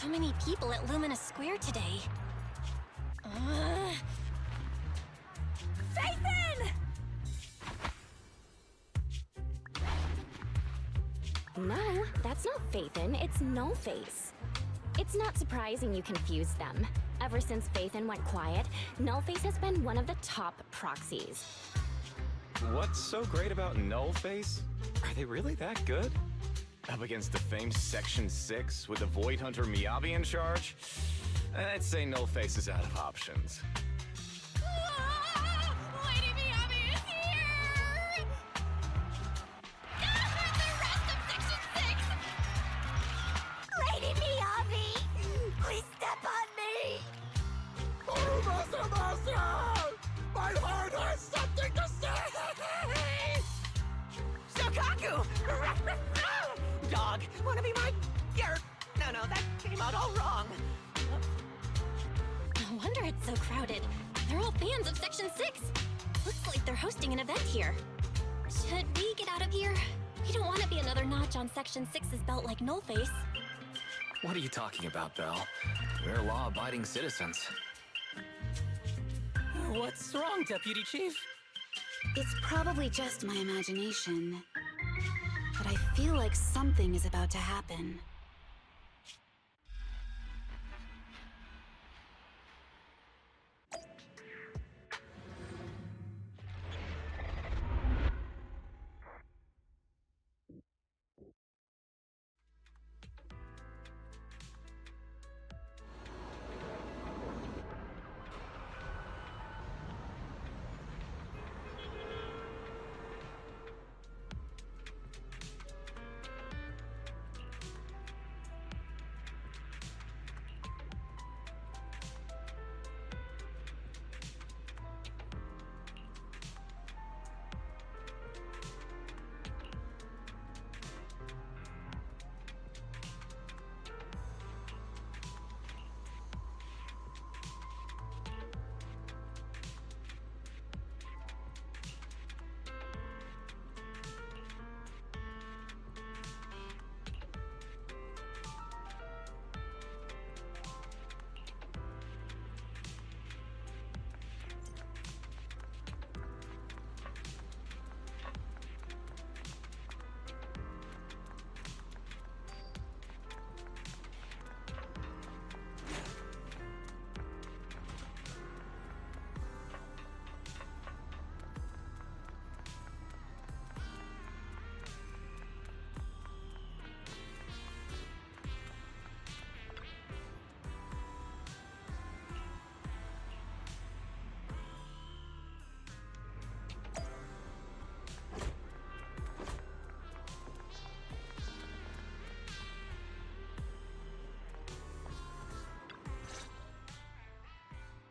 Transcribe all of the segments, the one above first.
So many people at Luminous Square today. Phaethon! No, that's not Phaethon, it's Nullface. It's not surprising you confused them. Ever since Phaethon went quiet, Nullface has been one of the top proxies. What's so great about Nullface? Are they really that good? Up against the famed Section 6 with the Void Hunter Miyabi in charge? I'd say Nullface is out of options. Lady Miyabi is here! The rest of Section 6! Lady Miyabi! Please step on me! Oh, Master! My heart has something to say! Shokaku! Dog, wanna be my... No, that came out all wrong. No wonder it's so crowded. They're all fans of Section 6. Looks like they're hosting an event here. Should we get out of here? We don't want to be another notch on Section 6's belt like Nullface. What are you talking about, Belle? We're law-abiding citizens. What's wrong, Deputy Chief? It's probably just my imagination. But I feel like something is about to happen.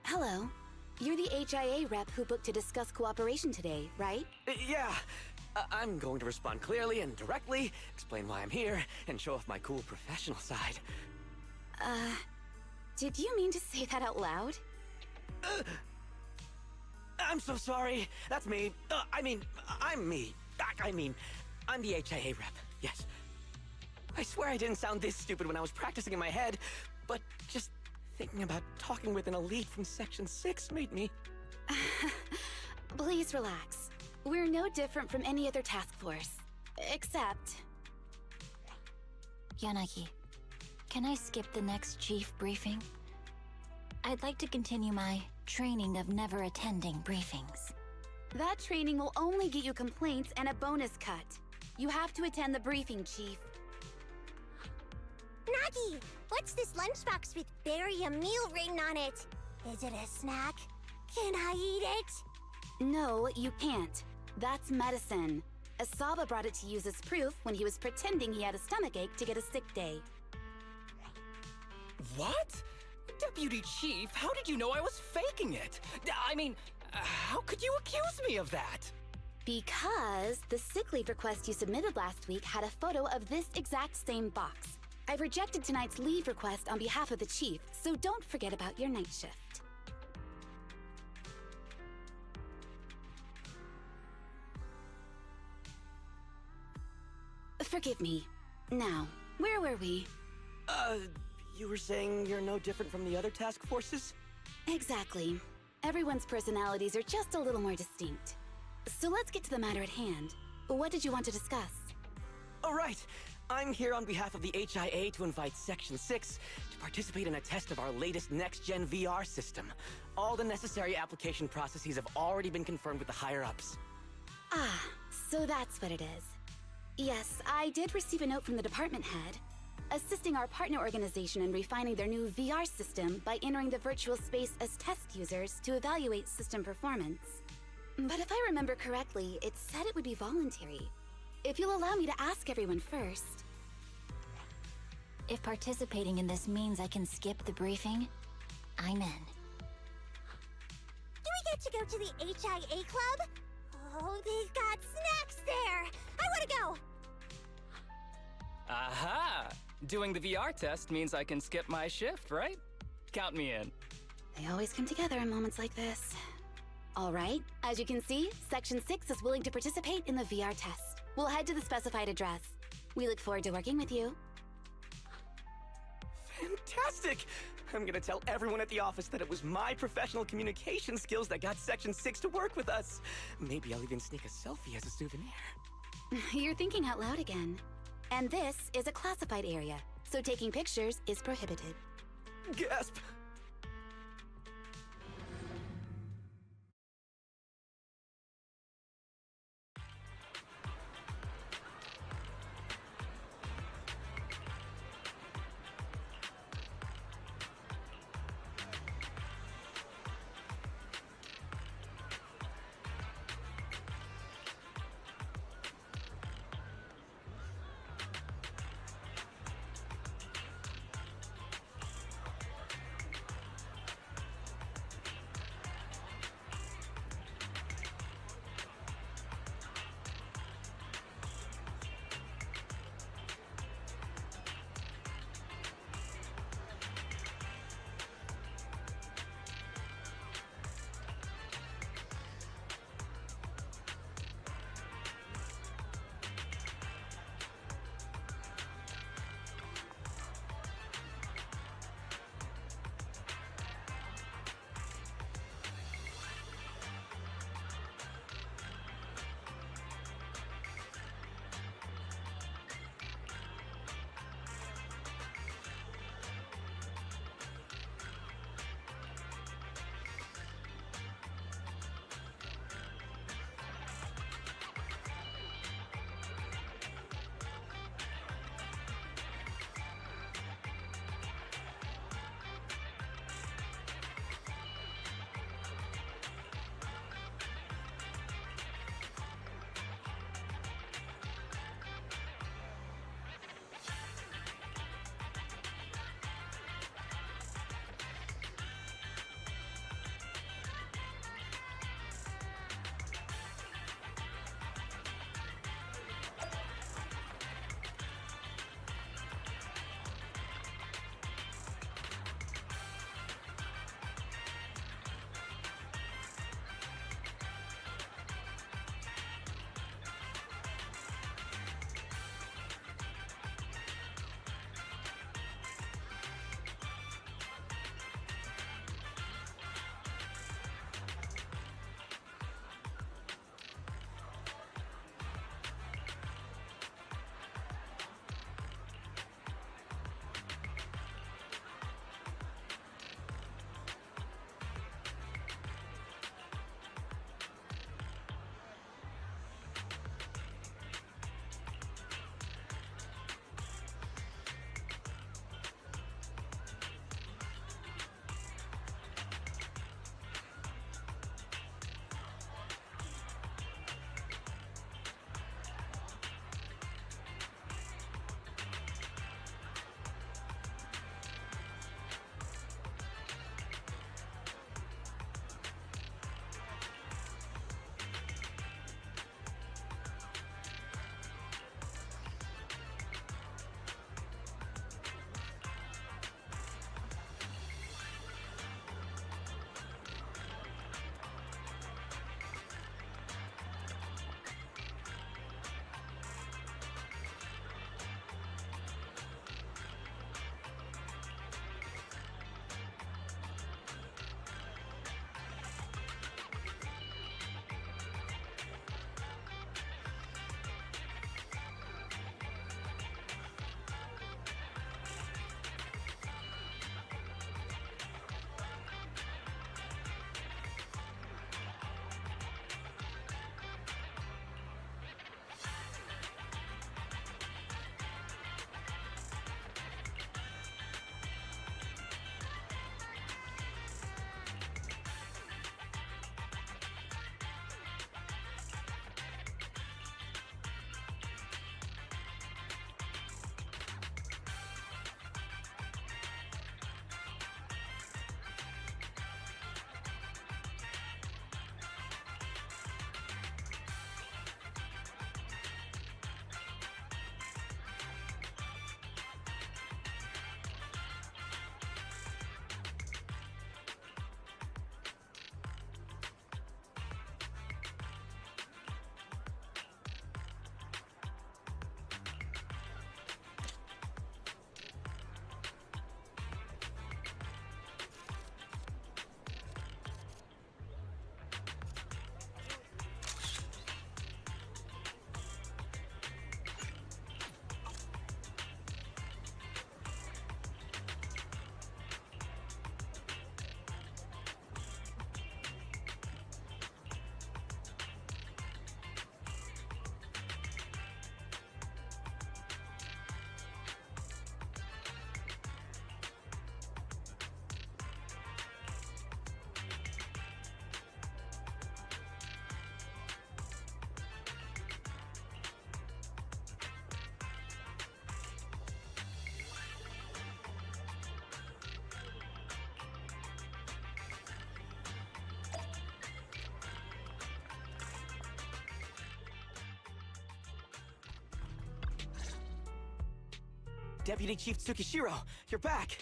Hello. You're the HIA rep who booked to discuss cooperation today, right? Yeah. I'm going to respond clearly and directly, explain why I'm here, and show off my cool professional side. Did you mean to say that out loud? I'm so sorry. That's me. I'm me. I'm the HIA rep. Yes. I swear I didn't sound this stupid when I was practicing in my head, but just thinking about talking with an elite from Section 6 made me... Please relax. We're no different from any other task force. Except... Yanagi, can I skip the next chief briefing? I'd like to continue my training of never attending briefings. that training will only get you complaints and a bonus cut. You have to attend the briefing, Chief. Nagi, what's this lunchbox with berry a meal written on it? Is it a snack? Can I eat it? No, you can't. That's medicine. Asaba brought it to use as proof when he was pretending he had a stomachache to get a sick day. What? Deputy Chief, how did you know I was faking it? I mean, how could you accuse me of that? Because the sick leave request you submitted last week had a photo of this exact same box. I've rejected tonight's leave request on behalf of the Chief, so don't forget about your night shift. Forgive me. Now, where were we? You were saying you're no different from the other task forces? Exactly. Everyone's personalities are just a little more distinct. So let's get to the matter at hand. What did you want to discuss? Oh, right. I'm here on behalf of the HIA to invite Section 6 to participate in a test of our latest next-gen VR system. All the necessary application processes have already been confirmed with the higher-ups. Ah, so that's what it is. Yes, I did receive a note from the department head, assisting our partner organization in refining their new VR system by entering the virtual space as test users to evaluate system performance. But if I remember correctly, it said it would be voluntary. If you'll allow me to ask everyone first. If participating in this means I can skip the briefing, I'm in. Do we get to go to the HIA club? Oh, they've got snacks there! I want to go! Aha! Doing the VR test means I can skip my shift, right? Count me in. They always come together in moments like this. All right, as you can see, Section 6 is willing to participate in the VR test. We'll head to the specified address. We look forward to working with you. Fantastic! I'm gonna tell everyone at the office that it was my professional communication skills that got Section 6 to work with us. Maybe I'll even sneak a selfie as a souvenir. You're thinking out loud again. And this is a classified area, so taking pictures is prohibited. Gasp! Deputy Chief Tsukishiro, you're back!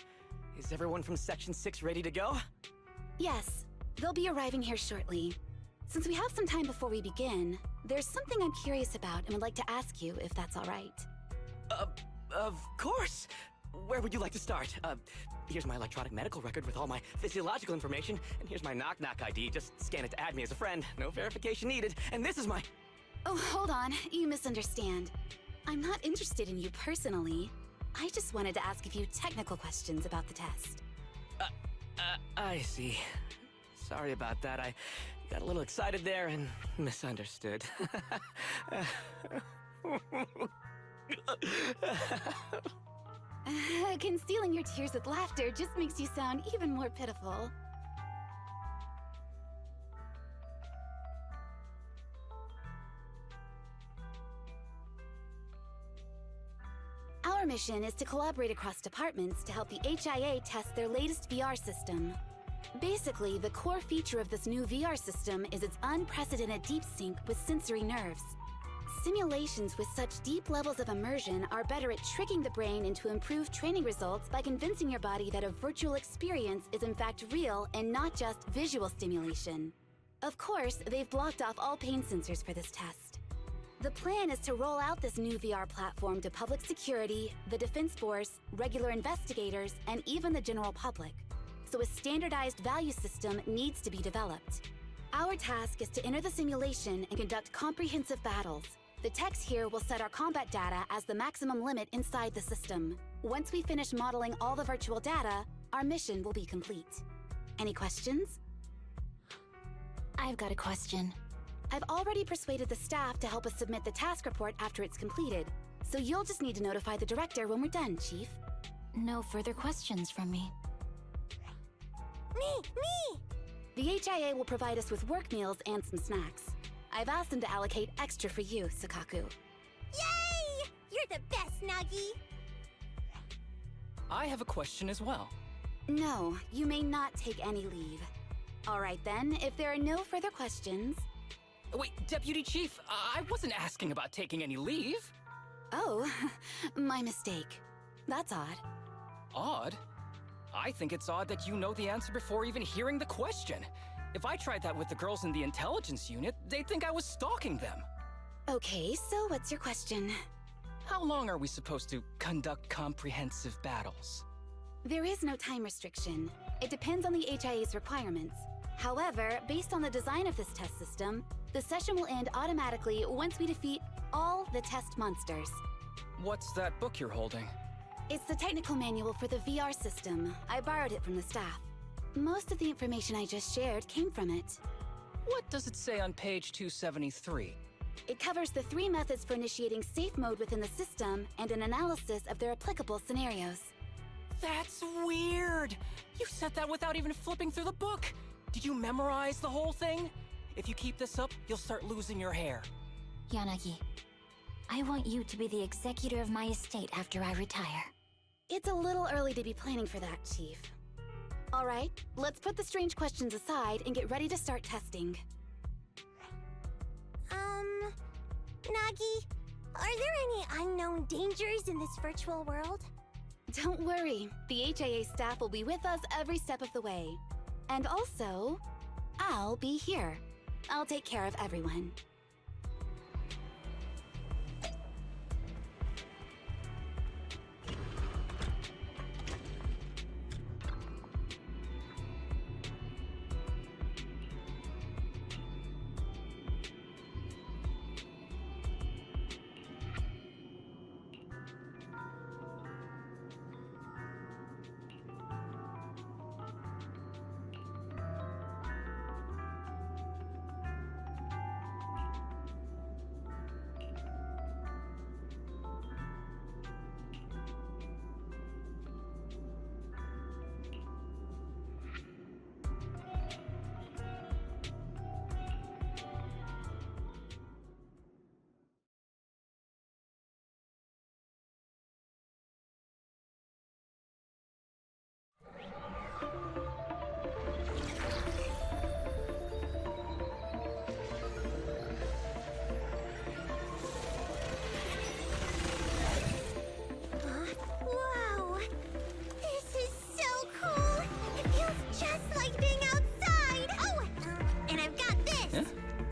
Is everyone from Section 6 ready to go? Yes, they'll be arriving here shortly. Since we have some time before we begin, there's something I'm curious about and would like to ask you if that's all right. Of course! Where would you like to start? Here's my electronic medical record with all my physiological information, and here's my knock-knock ID. Just scan it to add me as a friend. No verification needed. And this is my... Oh, hold on. You misunderstand. I'm not interested in you personally. I just wanted to ask a few technical questions about the test. I see. Sorry about that. I got a little excited there and misunderstood. Concealing your tears with laughter just makes you sound even more pitiful. Our mission is to collaborate across departments to help the HIA test their latest VR system. Basically, the core feature of this new VR system is its unprecedented deep sync with sensory nerves. Simulations with such deep levels of immersion are better at tricking the brain into improved training results by convincing your body that a virtual experience is in fact real and not just visual stimulation. Of course, they've blocked off all pain sensors for this test. The plan is to roll out this new VR platform to public security, the defense force, regular investigators, and even the general public. So a standardized value system needs to be developed. Our task is to enter the simulation and conduct comprehensive battles. The techs here will set our combat data as the maximum limit inside the system. Once we finish modeling all the virtual data, our mission will be complete. Any questions? I've got a question. I've already persuaded the staff to help us submit the task report after it's completed, so you'll just need to notify the director when we're done, Chief. No further questions from me. Me! The HIA will provide us with work meals and some snacks. I've asked them to allocate extra for you, Sakaku. Yay! You're the best, Nagi! I have a question as well. No, you may not take any leave. All right then, if there are no further questions... Wait, Deputy Chief, I wasn't asking about taking any leave. Oh, my mistake. That's odd. Odd? I think it's odd that you know the answer before even hearing the question. If I tried that with the girls in the intelligence unit, they'd think I was stalking them. Okay, so what's your question? How long are we supposed to conduct comprehensive battles? There is no time restriction. It depends on the HIA's requirements. However, based on the design of this test system, the session will end automatically once we defeat all the test monsters. What's that book you're holding? It's the technical manual for the VR system. I borrowed it from the staff. Most of the information I just shared came from it. What does it say on page 273? It covers the 3 methods for initiating safe mode within the system and an analysis of their applicable scenarios. That's weird! You said that without even flipping through the book! Did you memorize the whole thing? If you keep this up, you'll start losing your hair. Yanagi, I want you to be the executor of my estate after I retire. It's a little early to be planning for that, Chief. All right, let's put the strange questions aside and get ready to start testing. Nagi, are there any unknown dangers in this virtual world? Don't worry, the HIA staff will be with us every step of the way. And also, I'll be here. I'll take care of everyone.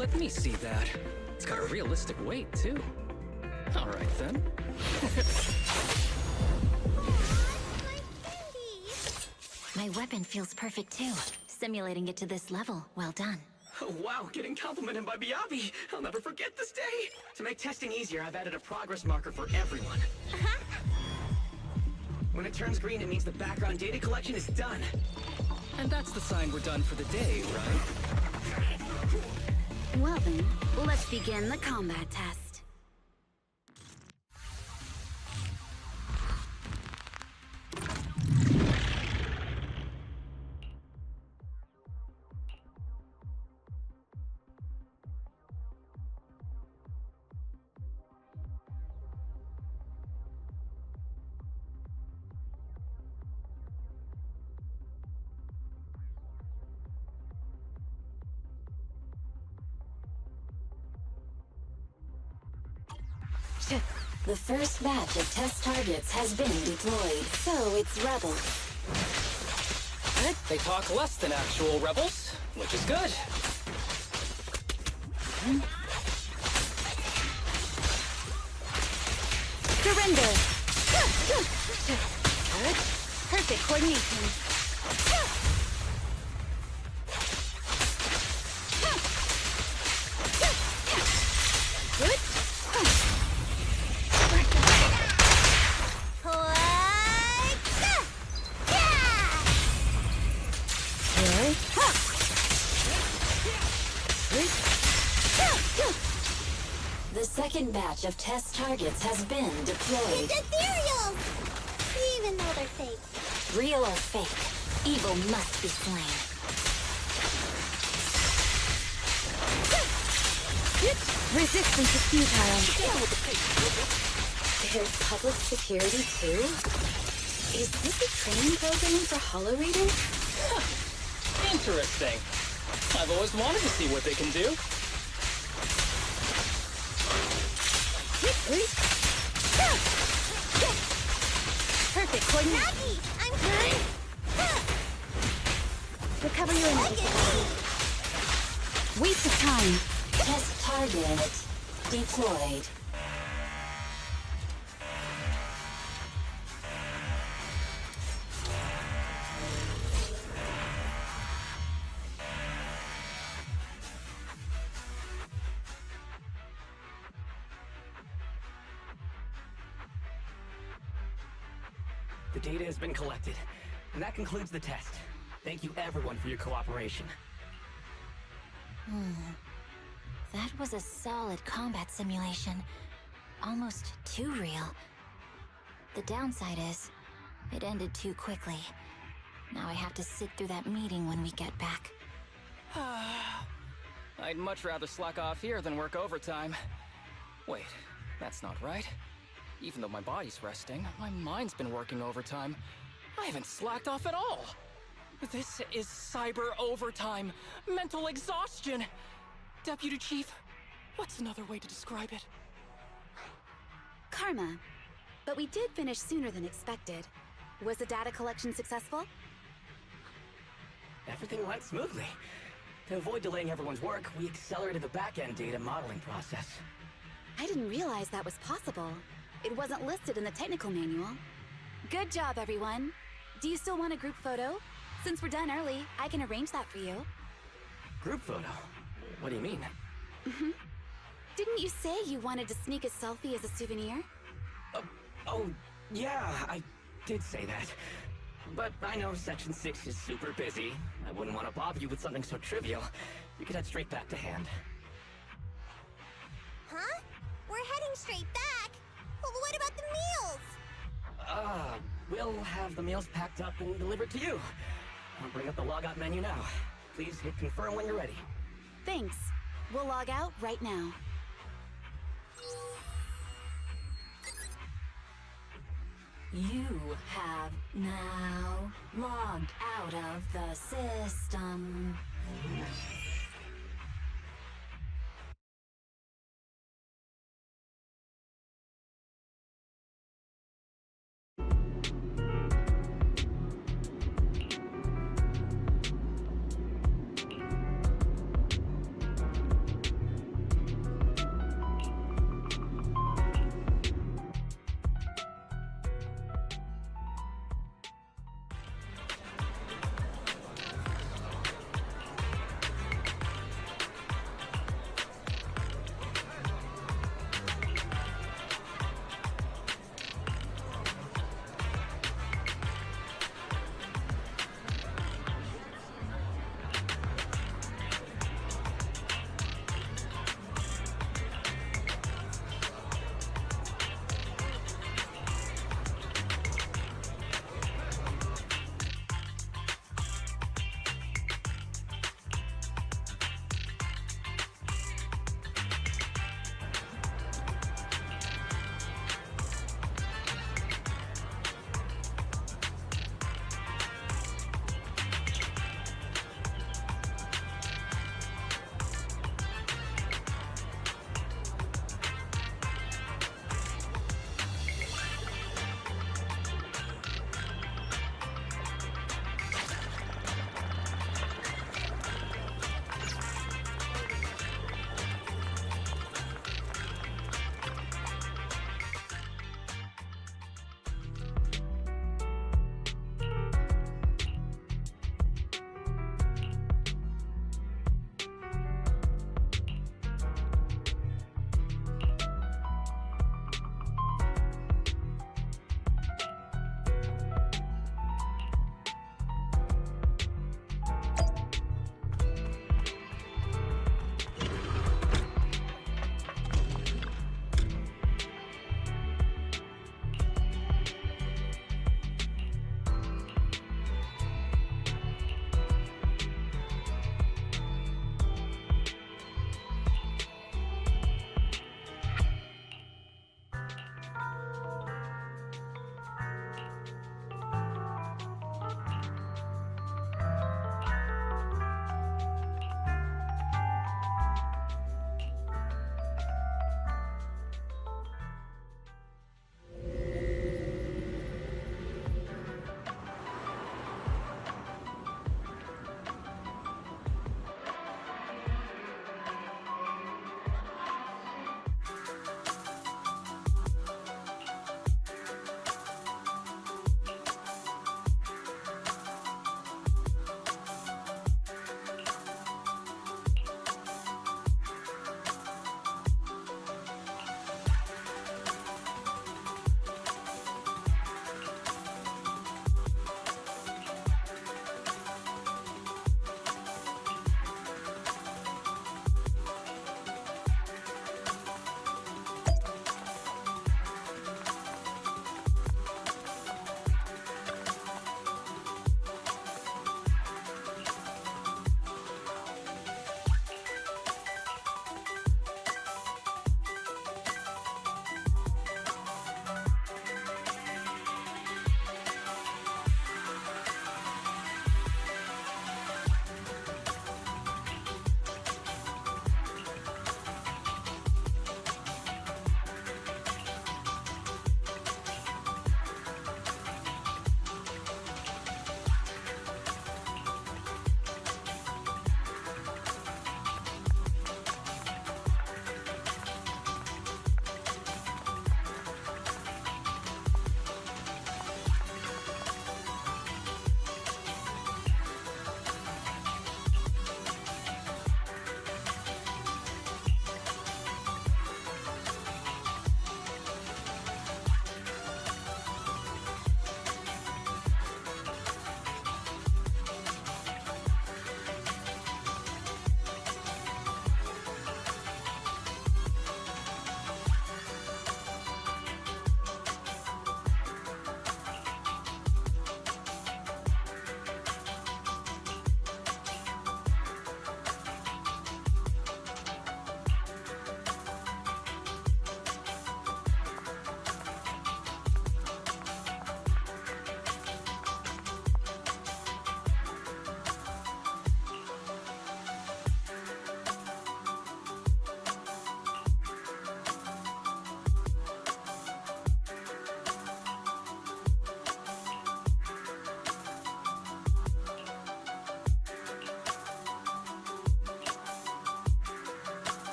Let me see that. It's got a realistic weight, too. All right, then. My weapon feels perfect too. Simulating it to this level, well done. Oh, wow, getting complimented by Miyabi. I'll never forget this day. To make testing easier, I've added a progress marker for everyone. When it turns green, it means the background data collection is done. And that's the sign we're done for the day, right? Well then, let's begin the combat test. The first batch of test targets has been deployed. So it's rebels. They talk less than actual rebels, which is good. Surrender! Good. Perfect coordination. Good. The second batch of test targets has been deployed. It's ethereal! Even though they're fake. Real or fake, evil must be slain. Resistance is futile. There's public security too? Is this a training program for Hollow Raiders? Interesting. I've always wanted to see what they can do. Perfect coordination. Maggie, I'm good. Recover your energy. Waste of time. Test target deployed. The data has been collected, and that concludes the test. Thank you everyone for your cooperation. That was a solid combat simulation. Almost too real. The downside is, it ended too quickly. Now I have to sit through that meeting when we get back. I'd much rather slack off here than work overtime. Wait, that's not right. Even though my body's resting, my mind's been working overtime. I haven't slacked off at all. This is cyber overtime. Mental exhaustion. Deputy Chief, what's another way to describe it? Karma. But we did finish sooner than expected. Was the data collection successful? Everything went smoothly. To avoid delaying everyone's work, we accelerated the back-end data modeling process. I didn't realize that was possible. It wasn't listed in the technical manual. Good job, everyone. Do you still want a group photo? Since we're done early, I can arrange that for you. Group photo? What do you mean? Didn't you say you wanted to sneak a selfie as a souvenir? Oh, yeah, I did say that. But I know Section 6 is super busy. I wouldn't want to bother you with something so trivial. You could head straight back to hand. Huh? We're heading straight back? Well, what about the meals? We'll have the meals packed up and delivered to you. I'll bring up the logout menu now. Please hit confirm when you're ready. Thanks. We'll log out right now. You have now logged out of the system.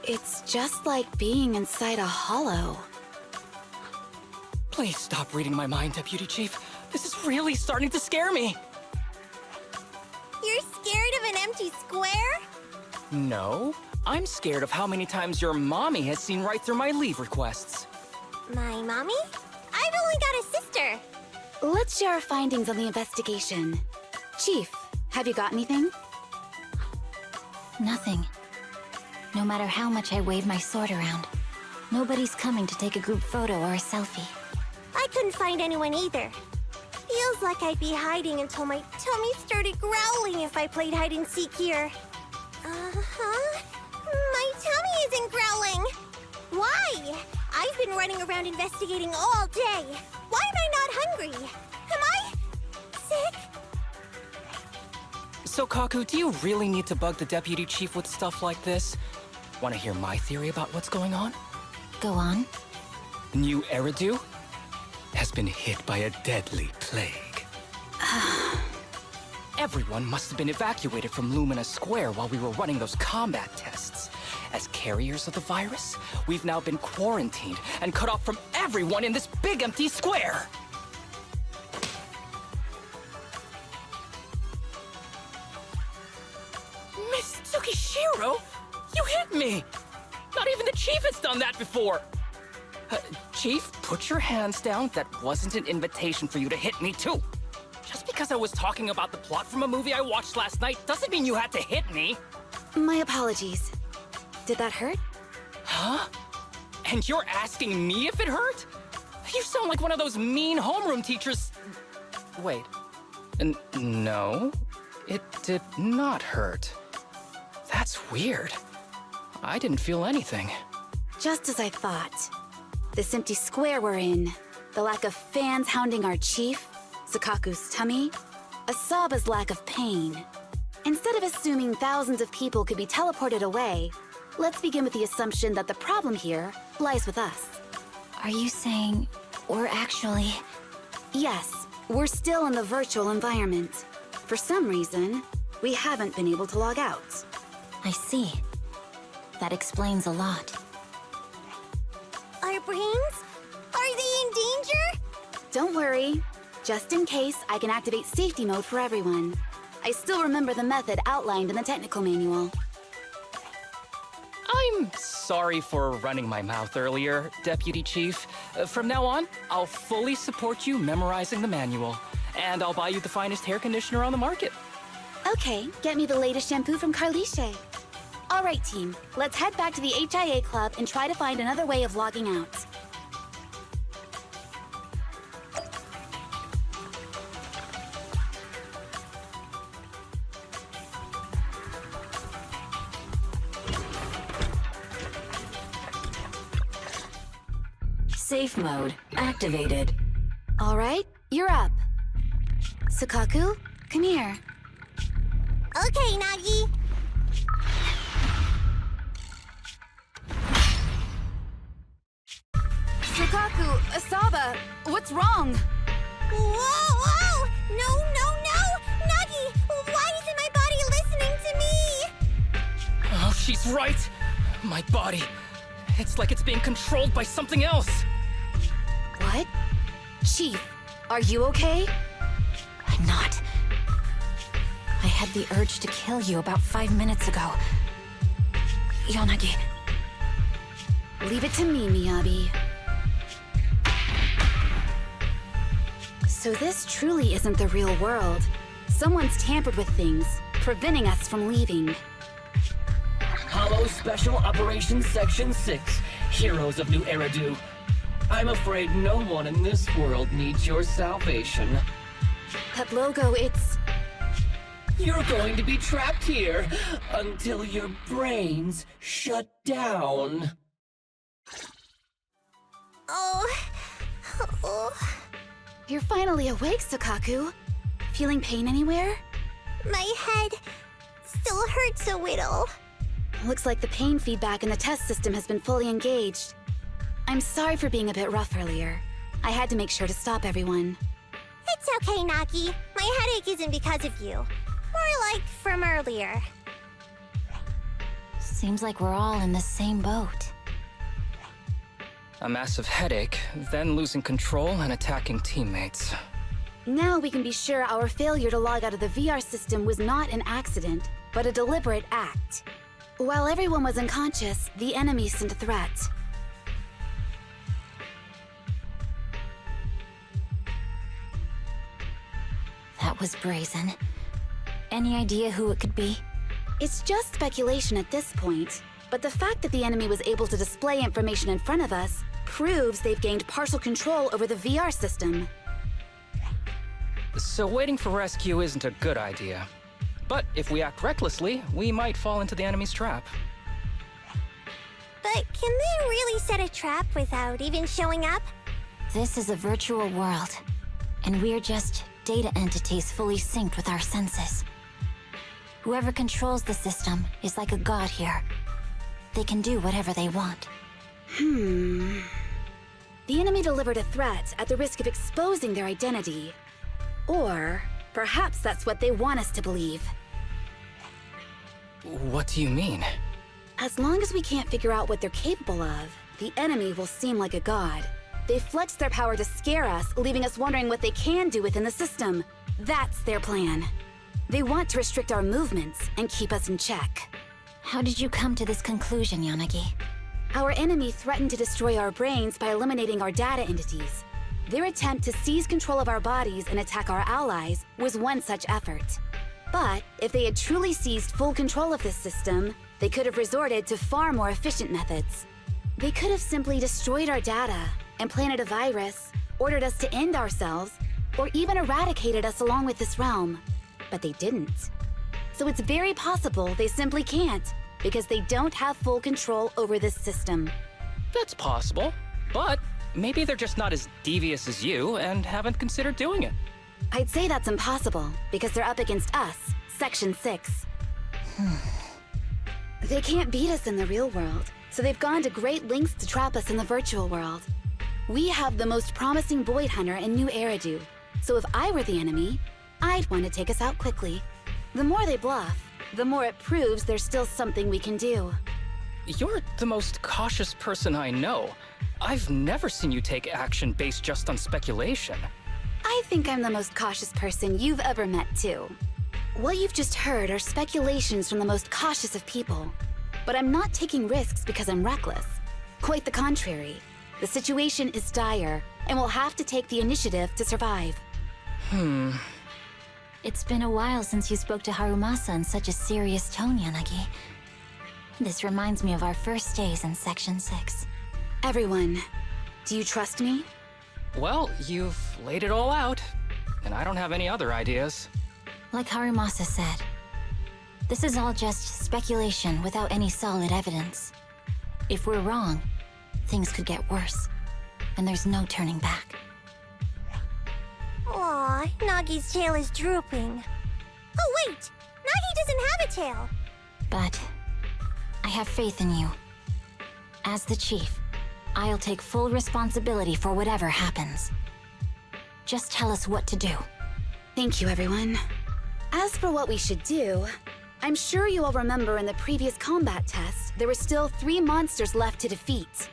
It's just like being inside a hollow. Please stop reading my mind, Deputy Chief. This is really starting to scare me. You're scared of an empty square? No, I'm scared of how many times your mommy has seen right through my leave requests. My mommy? I've only got a sister. Let's share our findings on the investigation. Chief, have you got anything? Nothing. No matter how much I wave my sword around, nobody's coming to take a group photo or a selfie. I couldn't find anyone either. Feels like I'd be hiding until my tummy started growling if I played hide and seek here. Uh-huh. My tummy isn't growling. Why? I've been running around investigating all day. Why am I not hungry? Am I sick? So, Kaku, do you really need to bug the Deputy Chief with stuff like this? Want to hear my theory about what's going on? Go on. New Eridu has been hit by a deadly plague. Everyone must have been evacuated from Lumina Square while we were running those combat tests. As carriers of the virus, we've now been quarantined and cut off from everyone in this big empty square. Miss Tsukishiro, you hit me! Not even the Chief has done that before! Chief, put your hands down. That wasn't an invitation for you to hit me, too. Just because I was talking about the plot from a movie I watched last night doesn't mean you had to hit me. My apologies. Did that hurt? Huh? And you're asking me if it hurt? You sound like one of those mean homeroom teachers. Wait. No, it did not hurt. That's weird. I didn't feel anything. Just as I thought. This empty square we're in, the lack of fans hounding our chief, Sakaku's tummy, Asaba's lack of pain. Instead of assuming thousands of people could be teleported away, let's begin with the assumption that the problem here lies with us. Are you saying we're actually... Yes, we're still in the virtual environment. For some reason, we haven't been able to log out. I see. That explains a lot. Our brains? Are they in danger? Don't worry. Just in case, I can activate safety mode for everyone. I still remember the method outlined in the technical manual. I'm sorry for running my mouth earlier, Deputy Chief. From now on, I'll fully support you memorizing the manual. And I'll buy you the finest hair conditioner on the market. Okay, get me the latest shampoo from Carliche. All right, team. Let's head back to the HIA Club and try to find another way of logging out. Safe mode activated. All right, you're up. Sakaku, come here. Okay, Nagi. Sakaku, Asaba, what's wrong? Whoa! No! Nagi, why isn't my body listening to me? Oh, she's right. My body. It's like it's being controlled by something else. What? Chief, are you okay? I'm not. I had the urge to kill you about 5 minutes ago. Yanagi. Leave it to me, Miyabi. So this truly isn't the real world. Someone's tampered with things, preventing us from leaving. Hollow Special Operations Section 6, Heroes of New Eridu. I'm afraid no one in this world needs your salvation. That logo, it's... You're going to be trapped here until your brains shut down. Oh. You're finally awake, Sakaku. Feeling pain anywhere? My head still hurts a little. Looks like the pain feedback in the test system has been fully engaged. I'm sorry for being a bit rough earlier. I had to make sure to stop everyone. It's okay, Nagi. My headache isn't because of you. More like from earlier. Seems like we're all in the same boat. A massive headache, then losing control and attacking teammates. Now we can be sure our failure to log out of the VR system was not an accident, but a deliberate act. While everyone was unconscious, the enemy sent a threat. That was brazen. Any idea who it could be? It's just speculation at this point, but the fact that the enemy was able to display information in front of us proves they've gained partial control over the VR system. So waiting for rescue isn't a good idea. But if we act recklessly, we might fall into the enemy's trap. But can they really set a trap without even showing up? This is a virtual world, and we're just data entities fully synced with our senses. Whoever controls the system is like a god here. They can do whatever they want. The enemy delivered a threat at the risk of exposing their identity. Or perhaps that's what they want us to believe. What do you mean? As long as we can't figure out what they're capable of, the enemy will seem like a god. They flex their power to scare us, leaving us wondering what they can do within the system. That's their plan. They want to restrict our movements and keep us in check. How did you come to this conclusion, Yanagi? Our enemy threatened to destroy our brains by eliminating our data entities. Their attempt to seize control of our bodies and attack our allies was one such effort. But if they had truly seized full control of this system, they could have resorted to far more efficient methods. They could have simply destroyed our data, implanted a virus, ordered us to end ourselves, or even eradicated us along with this realm. But they didn't. So it's very possible they simply can't, because they don't have full control over this system. That's possible, but maybe they're just not as devious as you and haven't considered doing it. I'd say that's impossible, because they're up against us, Section 6. They can't beat us in the real world, so they've gone to great lengths to trap us in the virtual world. We have the most promising Void Hunter in New Eridu, so if I were the enemy, I'd want to take us out quickly. The more they bluff, the more it proves there's still something we can do. You're the most cautious person I know. I've never seen you take action based just on speculation. I think I'm the most cautious person you've ever met, too. What you've just heard are speculations from the most cautious of people. But I'm not taking risks because I'm reckless. Quite the contrary. The situation is dire, and we'll have to take the initiative to survive. It's been a while since you spoke to Harumasa in such a serious tone, Yanagi. This reminds me of our first days in Section 6. Everyone, do you trust me? Well, you've laid it all out, and I don't have any other ideas. Like Harumasa said, this is all just speculation without any solid evidence. If we're wrong, things could get worse, and there's no turning back. Aw, Nagi's tail is drooping. Oh wait! Nagi doesn't have a tail! But I have faith in you. As the chief, I'll take full responsibility for whatever happens. Just tell us what to do. Thank you, everyone. As for what we should do, I'm sure you all remember in the previous combat test, there were still 3 monsters left to defeat.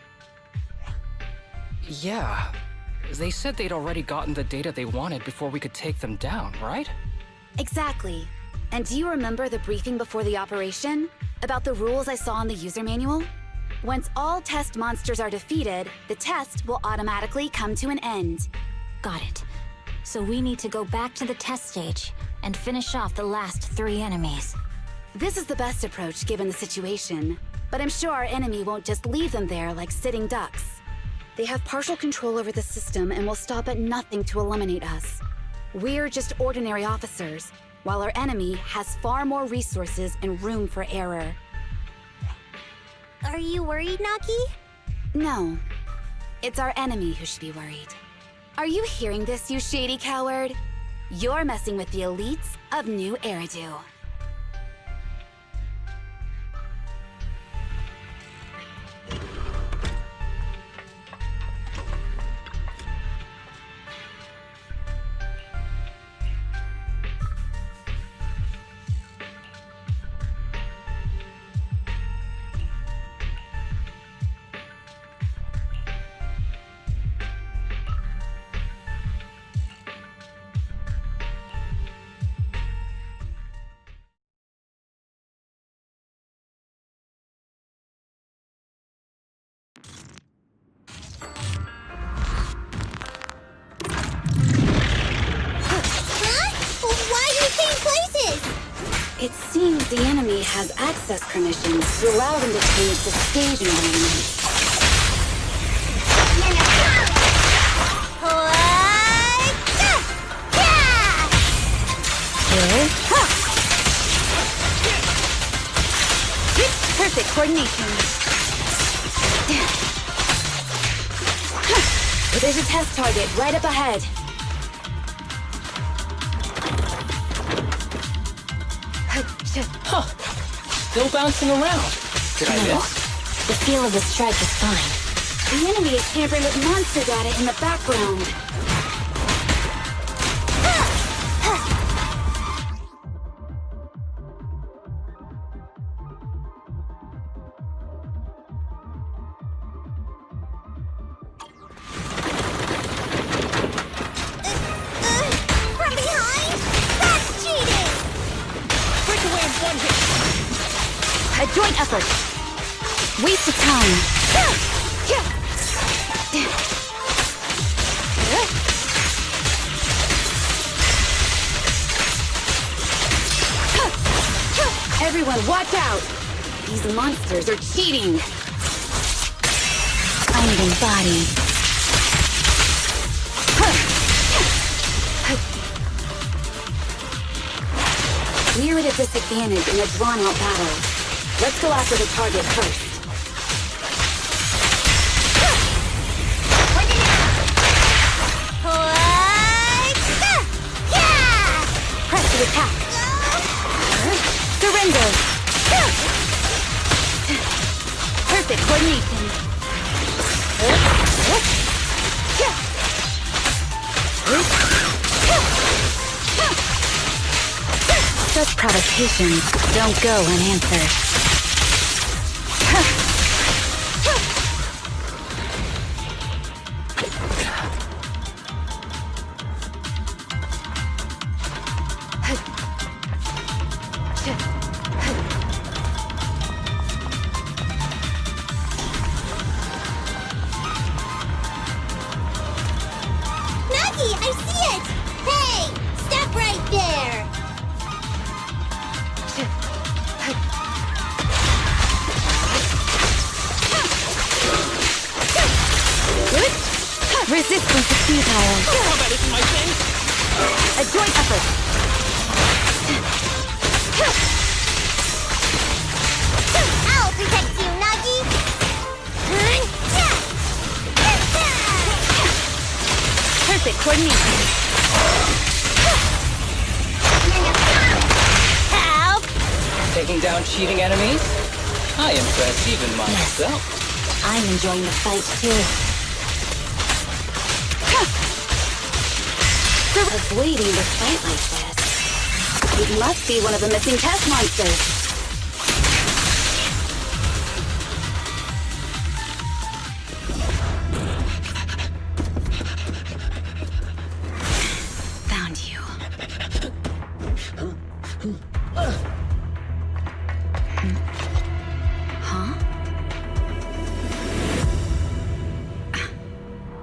Yeah. They said they'd already gotten the data they wanted before we could take them down, right? Exactly. And do you remember the briefing before the operation? About the rules I saw in the user manual? Once all test monsters are defeated, the test will automatically come to an end. Got it. So we need to go back to the test stage and finish off the last 3 enemies. This is the best approach given the situation, but I'm sure our enemy won't just leave them there like sitting ducks. They have partial control over the system and will stop at nothing to eliminate us. We're just ordinary officers, while our enemy has far more resources and room for error. Are you worried, Nagi? No. It's our enemy who should be worried. Are you hearing this, you shady coward? You're messing with the elites of New Eridu. It seems the enemy has access permissions to allow them to change the stage environment. Perfect coordination. There's a test target right up ahead. Huh. Still bouncing around. Did I miss? The feel of the strike is fine. The enemy is tampering with monster data in the background. From behind? That's cheating! Breakaway in one hit. A joint effort. Waste of time. Everyone, watch out! These monsters are cheating. Finding body. We're at a disadvantage in a drawn-out battle. Let's go after the target first. Press to attack. Surrender. Perfect coordination. Such provocations don't go unanswered. Nagi, I see it! Hey! Stop right there! Resistance is futile. Combat isn't my thing. A joint effort. I'll protect you, Nagi! Perfect coordination. Help! Taking down cheating enemies? I impress even myself. I'm enjoying the fight too. Avoiding the fight like this. It must be one of the missing test monsters. Found you. Huh?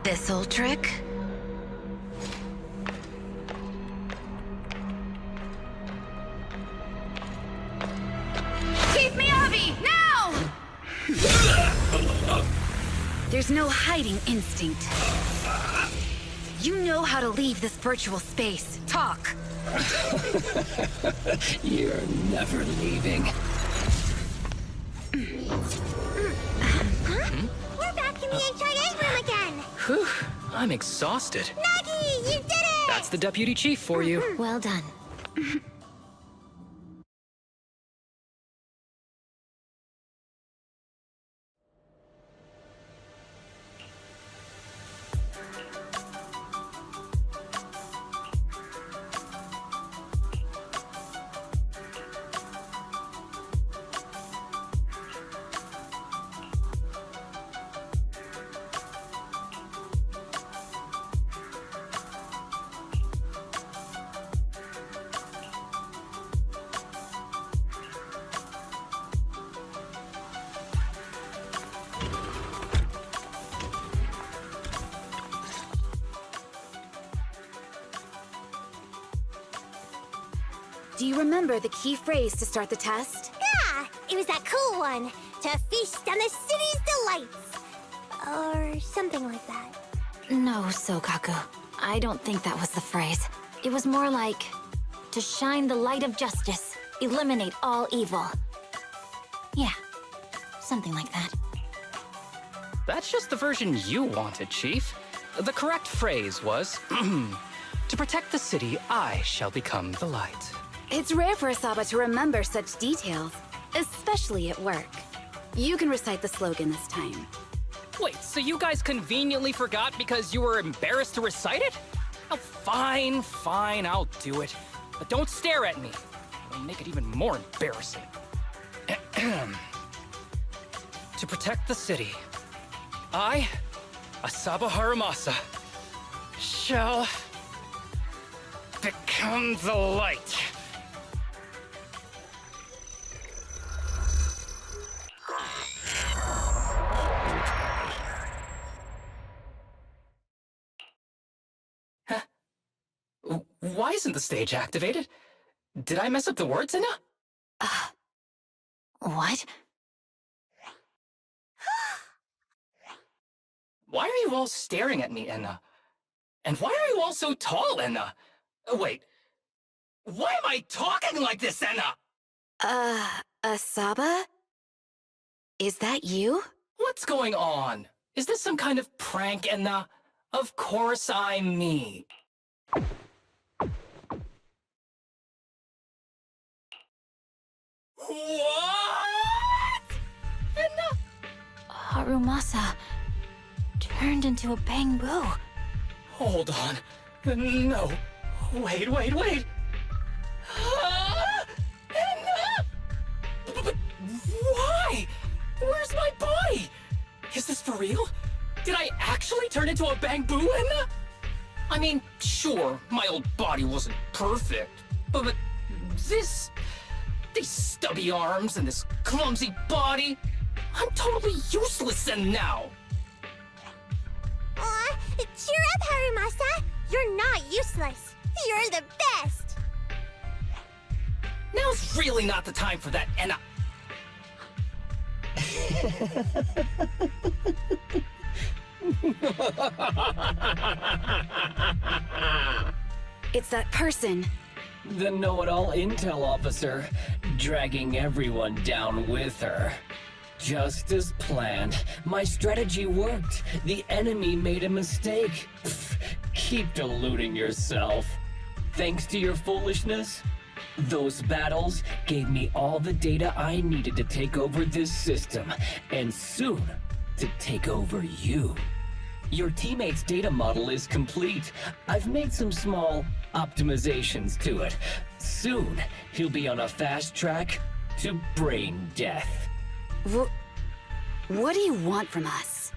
This old trick? There's no hiding instinct. You know how to leave this virtual space. Talk! You're never leaving. We're back in the HIA room again! Whew, I'm exhausted. Nagi, you did it! That's the deputy chief for you. Well done. Do you remember the key phrase to start the test? Yeah, it was that cool one. To feast on the city's delights. Or something like that. No, Sokaku. I don't think that was the phrase. It was more like, to shine the light of justice, eliminate all evil. Yeah, something like that. That's just the version you wanted, Chief. The correct phrase was, to protect the city, I shall become the light. It's rare for Asaba to remember such details, especially at work. You can recite the slogan this time. Wait, so you guys conveniently forgot because you were embarrassed to recite it? Oh, fine, I'll do it. But don't stare at me. It'll make it even more embarrassing. To protect the city, I, Asaba Harumasa, shall become the light. Huh? Why isn't the stage activated? Did I mess up the words, Enna? What? Why are you all staring at me, Enna? And why are you all so tall, Enna? Wait, why am I talking like this, Enna? Asaba? Is that you? What's going on? Is this some kind of prank, Enna? Of course I'm me. What? Enna? Harumasa turned into a bamboo. Hold on. No. Wait. Enna? But why? Where's my body? Is this for real? Did I actually turn into a bamboo, Enna? I mean, sure, my old body wasn't perfect, but these stubby arms and this clumsy body, I'm totally useless now. Aw, cheer up, Harumasa. You're not useless. You're the best. Now's really not the time for that, Enna. It's that person. The know-it-all intel officer, dragging everyone down with her. Just as planned. My strategy worked. The enemy made a mistake. Pfft, keep deluding yourself. Thanks to your foolishness, those battles gave me all the data I needed to take over this system, and soon to take over you. Your teammate's data model is complete. I've made some small optimizations to it. Soon, he'll be on a fast track to brain death. What do you want from us?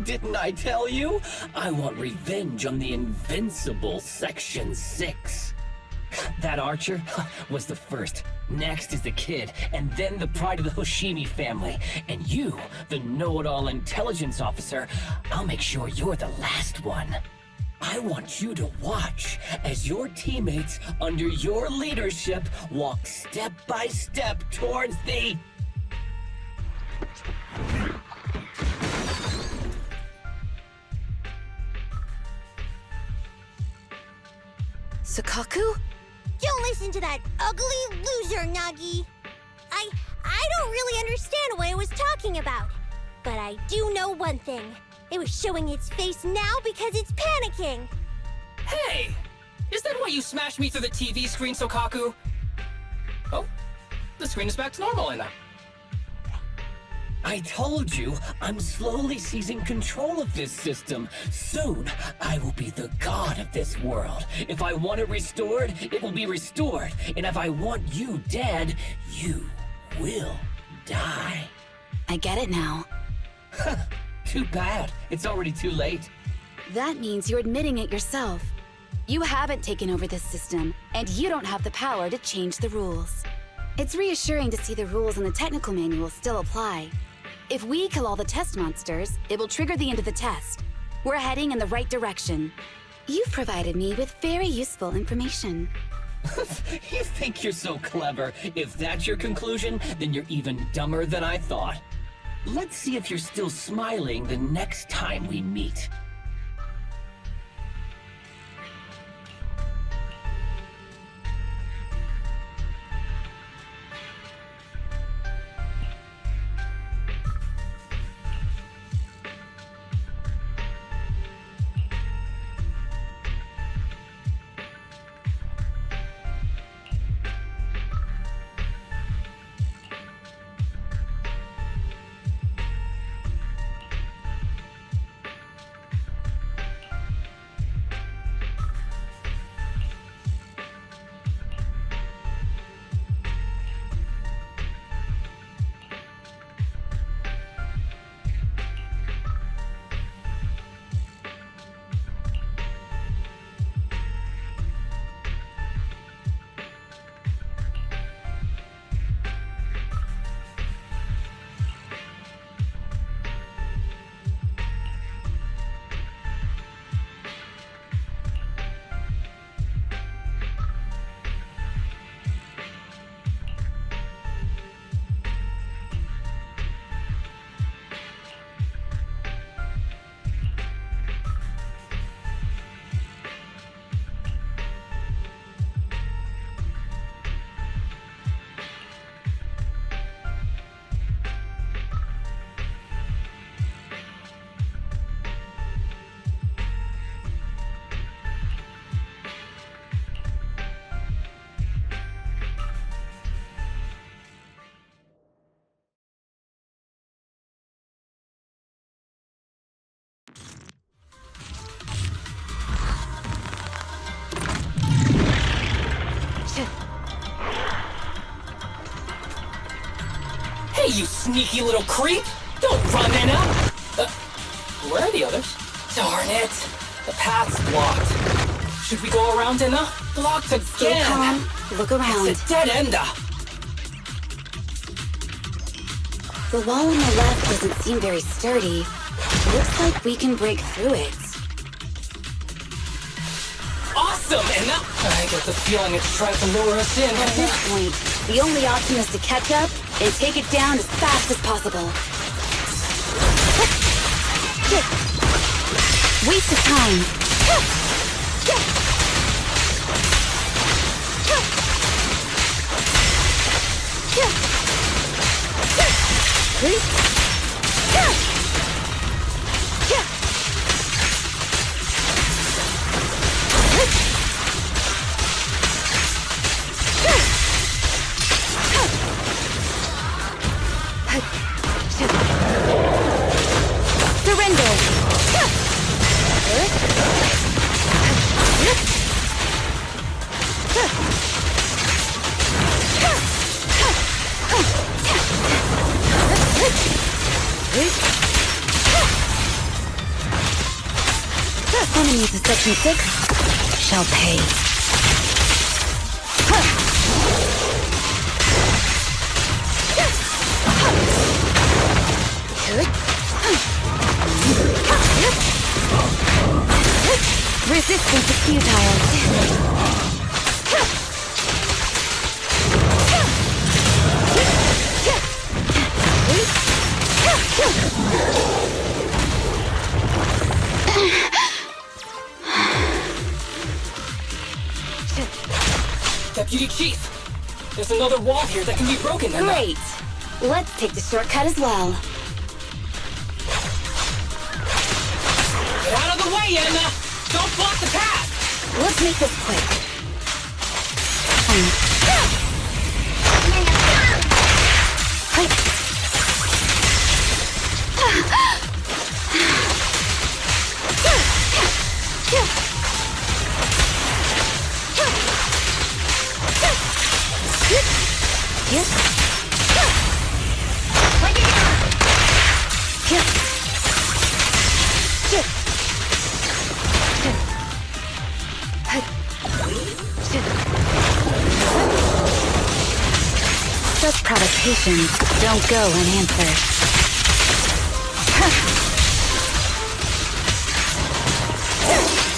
Didn't I tell you? I want revenge on the invincible Section 6. That archer was the first. Next is the kid, and then the pride of the Hoshimi family. And you, the know-it-all intelligence officer, I'll make sure you're the last one. I want you to watch as your teammates under your leadership walk step by step towards the... Sokaku? Don't listen to that ugly loser, Nagi. I don't really understand what it was talking about. But I do know one thing. It was showing its face now because it's panicking. Hey! Is that why you smashed me through the TV screen, Sokaku? Oh, the screen is back to normal, Enna. I told you, I'm slowly seizing control of this system. Soon, I will be the god of this world. If I want it restored, it will be restored. And if I want you dead, you will die. I get it now. Too bad. It's already too late. That means you're admitting it yourself. You haven't taken over this system, and you don't have the power to change the rules. It's reassuring to see the rules in the technical manual still apply. If we kill all the test monsters, it will trigger the end of the test. We're heading in the right direction. You've provided me with very useful information. You think you're so clever. If that's your conclusion, then you're even dumber than I thought. Let's see if you're still smiling the next time we meet. Hey, you sneaky little creep! Don't run, Inna! Where are the others? Darn it! The path's blocked. Should we go around, Inna? Blocked again! Stay calm. Look around. It's a dead end! The wall on the left doesn't seem very sturdy. Looks like we can break through it. Awesome, Inna! I get the feeling it's trying to lure us in. At this point, the only option is to catch up and take it down as fast as possible. Waste of time. Surrender! Enemies of Section 6 shall pay. Resistance is futile. Deputy Chief! There's another wall here that can be broken, Inna. Great! Let's take the shortcut as well. Get out of the way, Inna! Don't block the path! Let's make this quick. Such provocations don't go unanswered.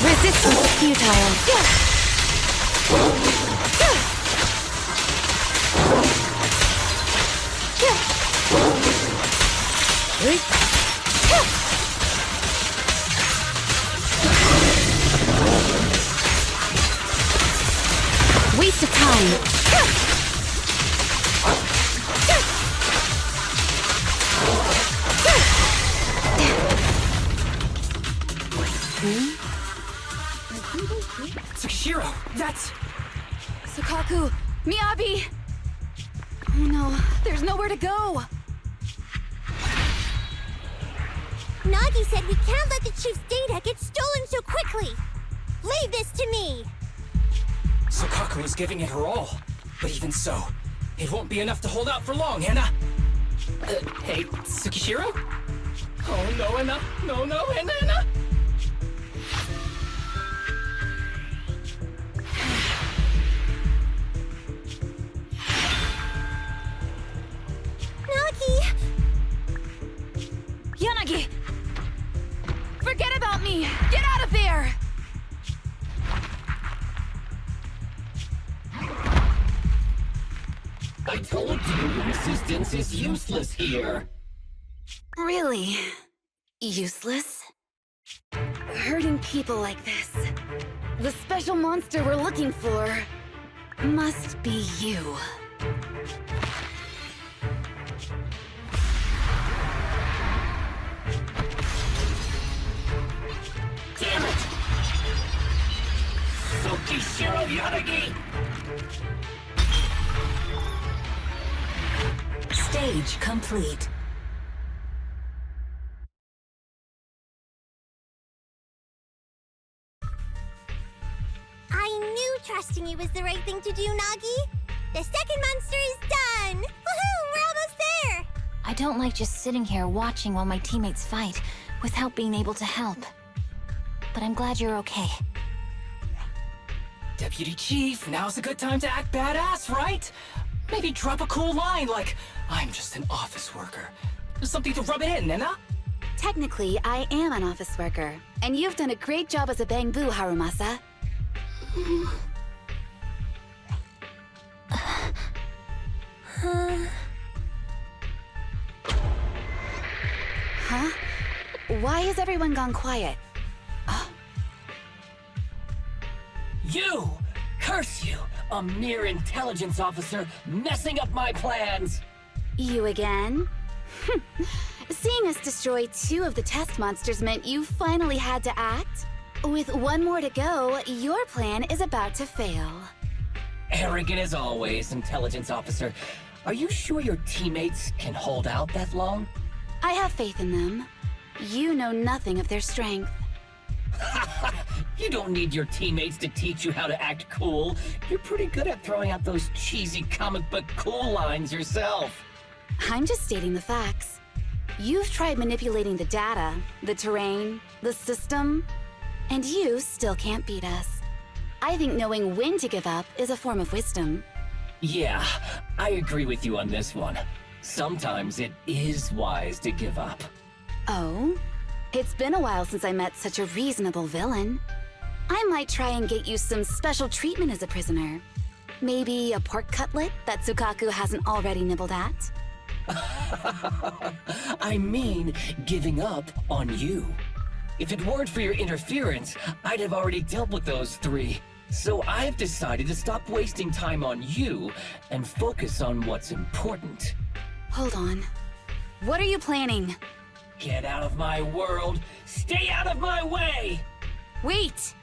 Resistance futile. Waste of time. Tsukishiro, that's... Sukaku, Miyabi! Oh no, there's nowhere to go! Nagi said we can't let the chief's data get stolen so quickly. Leave this to me. Sokaku is giving it her all. But even so, it won't be enough to hold out for long, Anna. Hey, Tsukishiro? Oh no, Anna. No, Anna. Nagi! Yanagi! Forget about me! Get out of there! I told you your assistance is useless here. Really? Useless? Hurting people like this. The special monster we're looking for must be you. Damn it! Tsukishiro Yanagi! Stage complete. I knew trusting you was the right thing to do, Nagi. The second monster is done! Woohoo! We're almost there! I don't like just sitting here watching while my teammates fight without being able to help. But I'm glad you're okay. Deputy Chief, now's a good time to act badass, right? Maybe drop a cool line like, I'm just an office worker. Something to rub it in, Nena? Technically, I am an office worker, and you've done a great job as a bamboo, Harumasa. Huh? Why has everyone gone quiet? You! Curse you! A mere intelligence officer messing up my plans! You again? Seeing us destroy 2 of the test monsters meant you finally had to act? With 1 more to go, your plan is about to fail. Arrogant as always, intelligence officer. Are you sure your teammates can hold out that long? I have faith in them. You know nothing of their strength. You don't need your teammates to teach you how to act cool. You're pretty good at throwing out those cheesy comic book cool lines yourself. I'm just stating the facts. You've tried manipulating the data, the terrain, the system, and you still can't beat us. I think knowing when to give up is a form of wisdom. Yeah, I agree with you on this one. Sometimes it is wise to give up. Oh? It's been a while since I met such a reasonable villain. I might try and get you some special treatment as a prisoner. Maybe a pork cutlet that Sukaku hasn't already nibbled at? I mean, giving up on you. If it weren't for your interference, I'd have already dealt with those 3. So I've decided to stop wasting time on you and focus on what's important. Hold on. What are you planning? Get out of my world! Stay out of my way! Wait!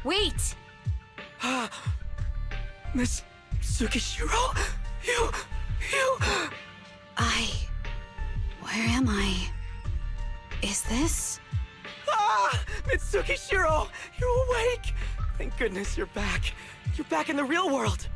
Wait! Miss Tsukishiro? You... Where am I? Is this? Mitsukishiro! You're awake! Thank goodness you're back. You're back in the real world!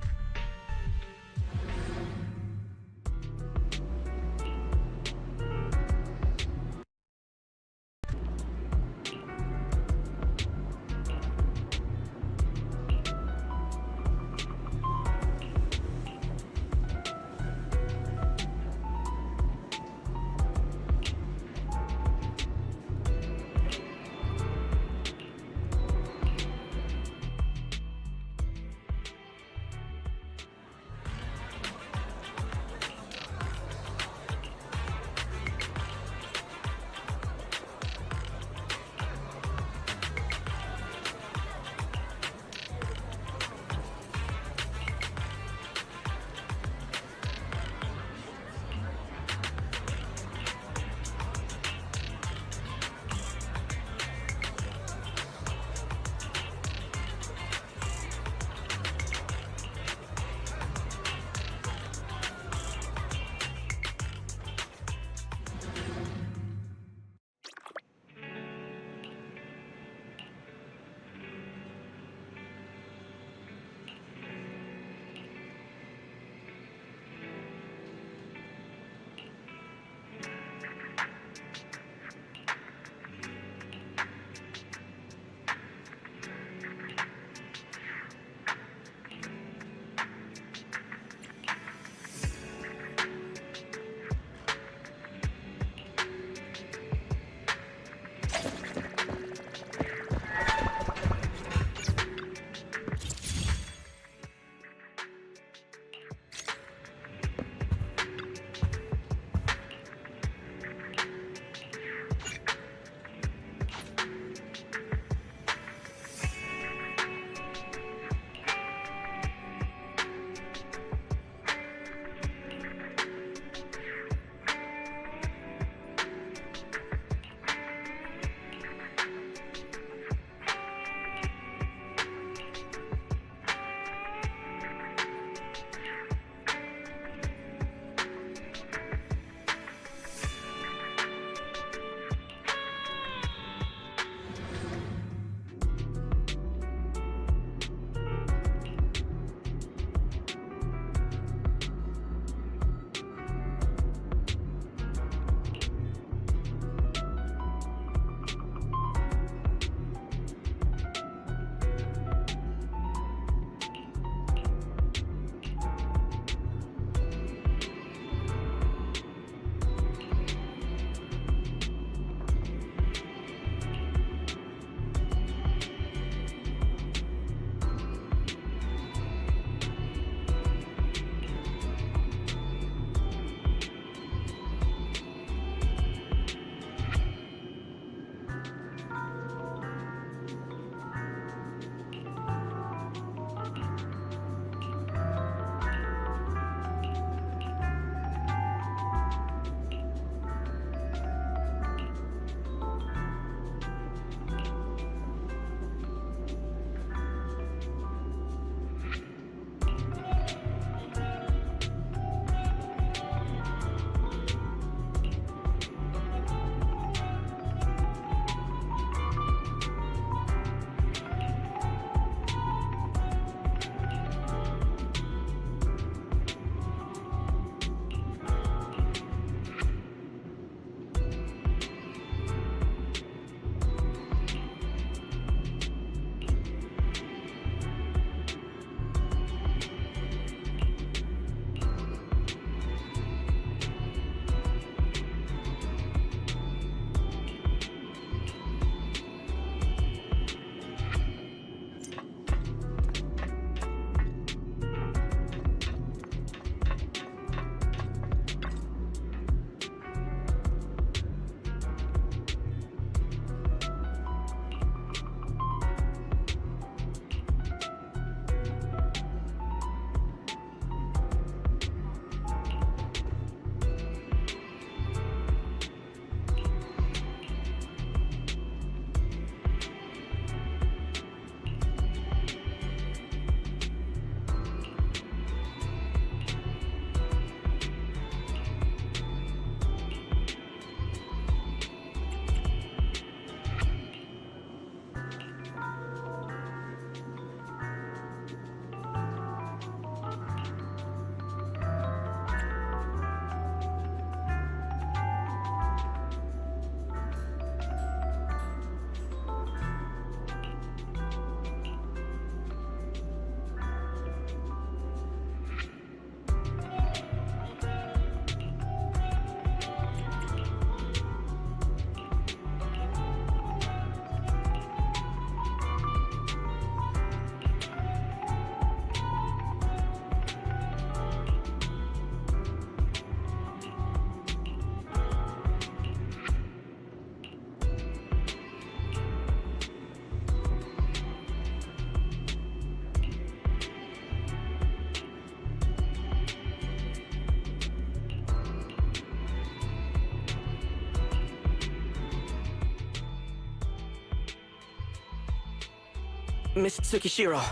Miss Tsukishiro.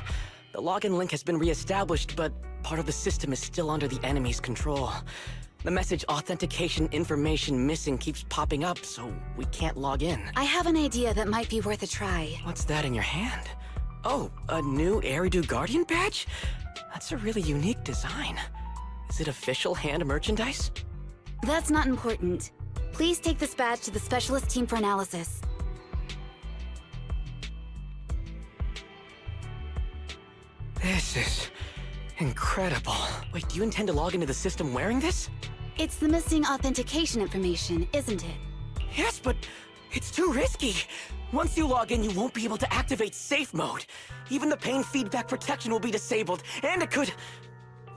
The login link has been reestablished, but part of the system is still under the enemy's control. The message authentication information missing keeps popping up, so we can't log in. I have an idea that might be worth a try. What's that in your hand? Oh, a new Eridu Guardian badge? That's a really unique design. Is it official hand merchandise? That's not important. Please take this badge to the specialist team for analysis. This is incredible. Wait, do you intend to log into the system wearing this? It's the missing authentication information, isn't it? Yes, but it's too risky. Once you log in, you won't be able to activate safe mode. Even the pain feedback protection will be disabled, and it could...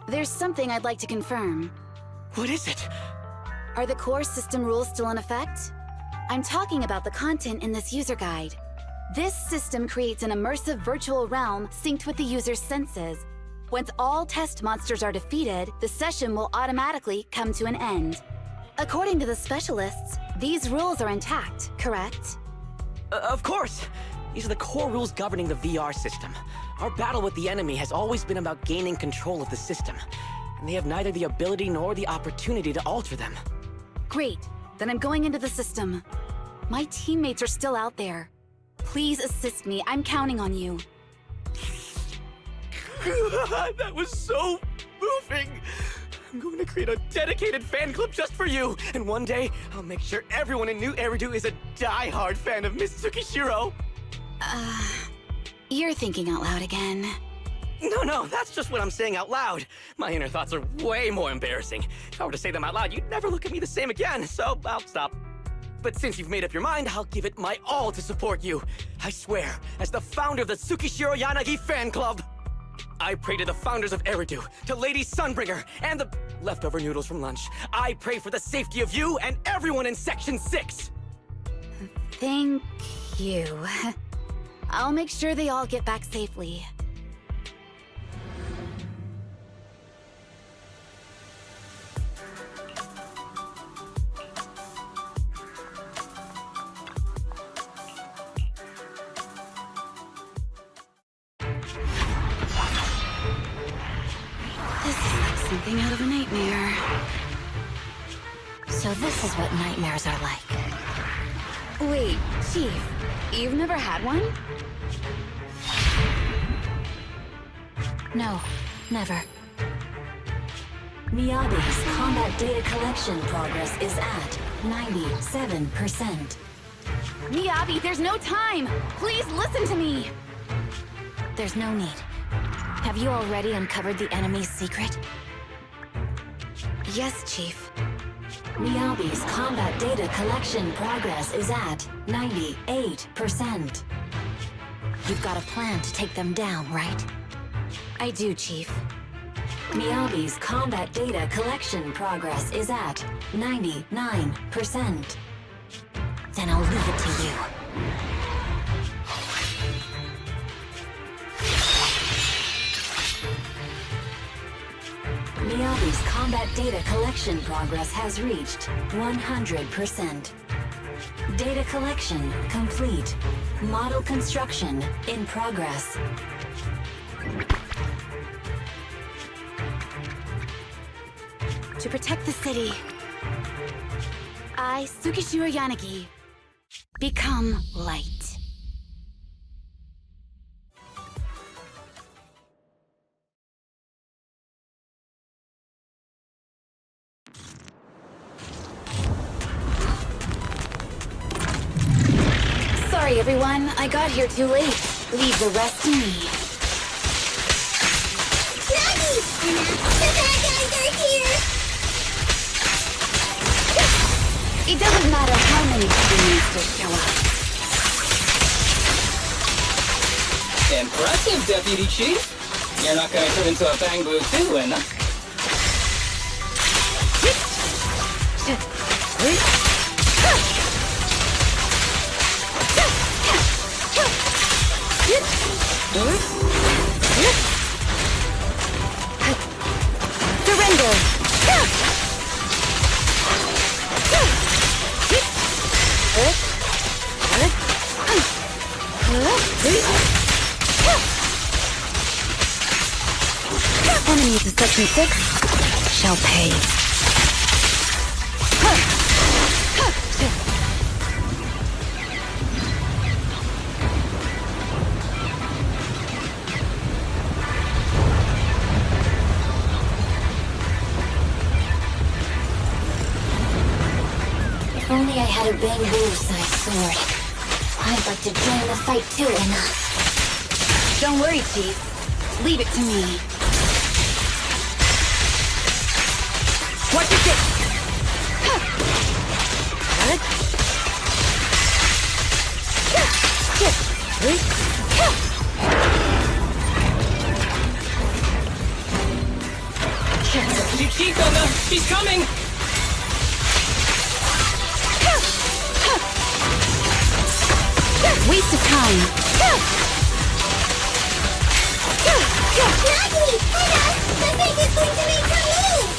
There's something I'd like to confirm. What is it? Are the core system rules still in effect? I'm talking about the content in this user guide. This system creates an immersive virtual realm synced with the user's senses. Once all test monsters are defeated, the session will automatically come to an end. According to the specialists, these rules are intact, correct? Of course! These are the core rules governing the VR system. Our battle with the enemy has always been about gaining control of the system, and they have neither the ability nor the opportunity to alter them. Great. Then I'm going into the system. My teammates are still out there. Please assist me. I'm counting on you. That was so moving! I'm going to create a dedicated fan club just for you, and one day, I'll make sure everyone in New Eridu is a die-hard fan of Miss Tsukishiro! You're thinking out loud again. No, that's just what I'm saying out loud. My inner thoughts are way more embarrassing. If I were to say them out loud, you'd never look at me the same again, so I'll stop. But since you've made up your mind, I'll give it my all to support you. I swear, as the founder of the Tsukishiro Yanagi fan club, I pray to the founders of Eridu, to Lady Sunbringer, and the leftover noodles from lunch. I pray for the safety of you and everyone in Section 6! Thank you. I'll make sure they all get back safely. This is like something out of a nightmare. So this is what nightmares are like. Wait, Chief, you've never had one? No, never. Miyabi's combat data collection progress is at 97%. Miyabi, there's no time! Please listen to me! There's no need. Have you already uncovered the enemy's secret? Yes, Chief. Miyabi's combat data collection progress is at 98%. You've got a plan to take them down, right? I do, Chief. Miyabi's combat data collection progress is at 99%. Then I'll leave it to you. Miyabi's combat data collection progress has reached 100%. Data collection complete. Model construction in progress. To protect the city, I, Tsukishiro Yanagi, become light. Sorry, everyone. I got here too late. Leave the rest to me. Daddy! The bad guys are here! It doesn't matter how many monsters show up. Impressive, Deputy Chief. You're not gonna turn into a Bangbu too, and Surrender! Enemies of Section 6 shall pay. If only I had a bamboo-sized sword. I'd like to join the fight too, Enna. Don't worry, Chief. Leave it to me. What is it? Keep Enna! He's coming! Waste of time. Nagi! Enna! The thing is going to make her move!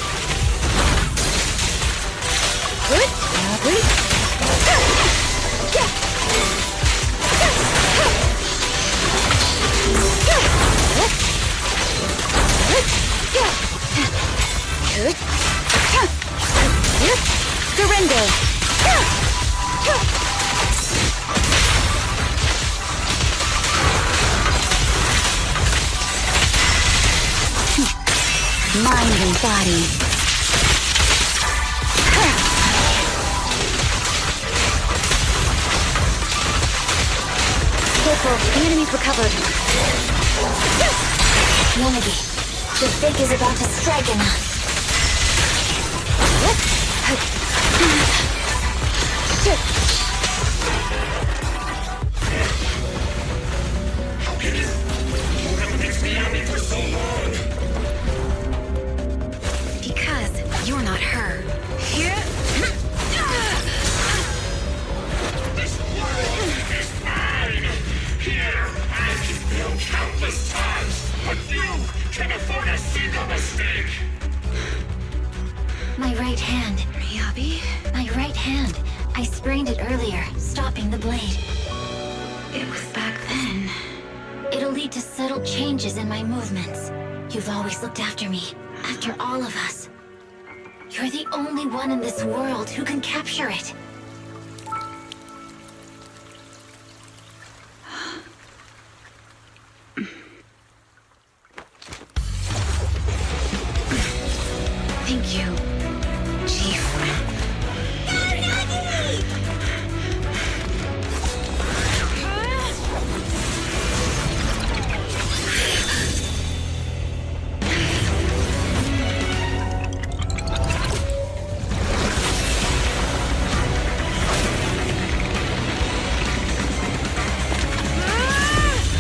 Surrender. Mind and body. Careful, the enemy's recovered. Yanagi, the fake is about to strike Enna. Because you're not her. This world is mine! Here, I've been built countless times, but you can afford a single mistake! My right hand. Miyabi? My right hand. I sprained it earlier, stopping the blade. It was back then. It'll lead to subtle changes in my movements. You've always looked after me, after all of us. You're the only one in this world who can capture it. Thank you, Chief.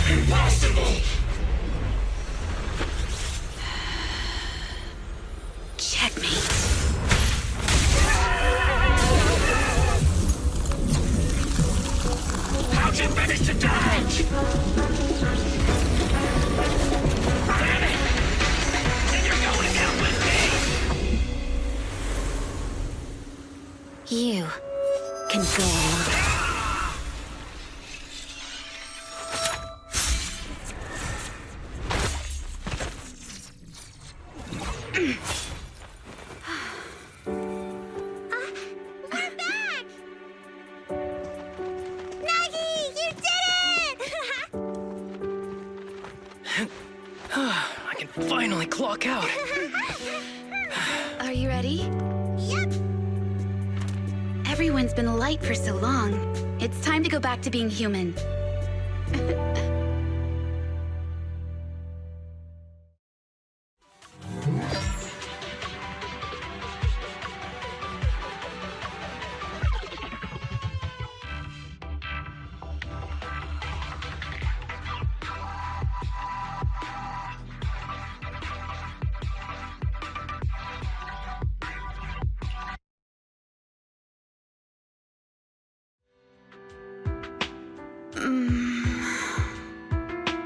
Impossible! Checkmate. How'd you manage to dodge? And you're going down with me! You can go alone. We're back! Nagi, you did it! I can finally clock out. Are you ready? Yep. Everyone's been light for so long. It's time to go back to being human.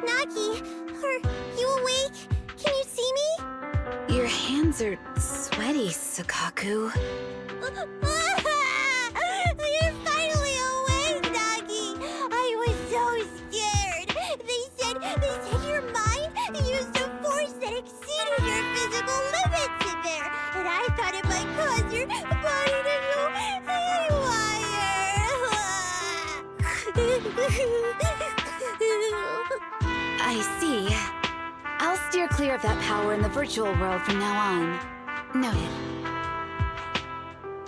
Nagi, are you awake? Can you see me? Your hands are sweaty, Sakaku. You're finally awake, Nagi! I was so scared! They said your mind used a force that exceeded your see. I'll steer clear of that power in the virtual world from now on. Noted.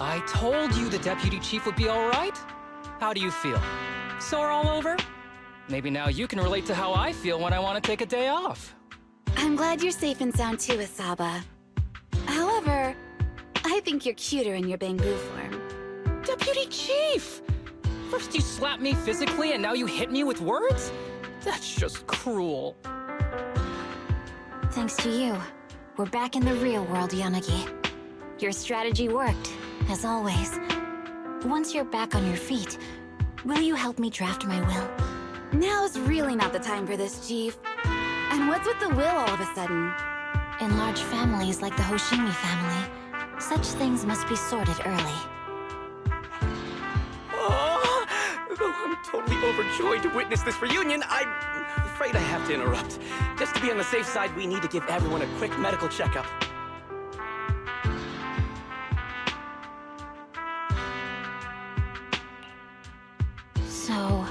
I told you the deputy chief would be alright. How do you feel? Sore all over? Maybe now you can relate to how I feel when I want to take a day off. I'm glad you're safe and sound too, Asaba. However, I think you're cuter in your bamboo form. Deputy Chief! First you slap me physically and now you hit me with words? That's just cruel. Thanks to you, we're back in the real world, Yanagi. Your strategy worked, as always. Once you're back on your feet, will you help me draft my will? Now's really not the time for this, Chief. And what's with the will all of a sudden? In large families like the Hoshimi family, such things must be sorted early. Oh, I'm totally overjoyed to witness this reunion. I'm afraid I have to interrupt. Just to be on the safe side, we need to give everyone a quick medical checkup. So,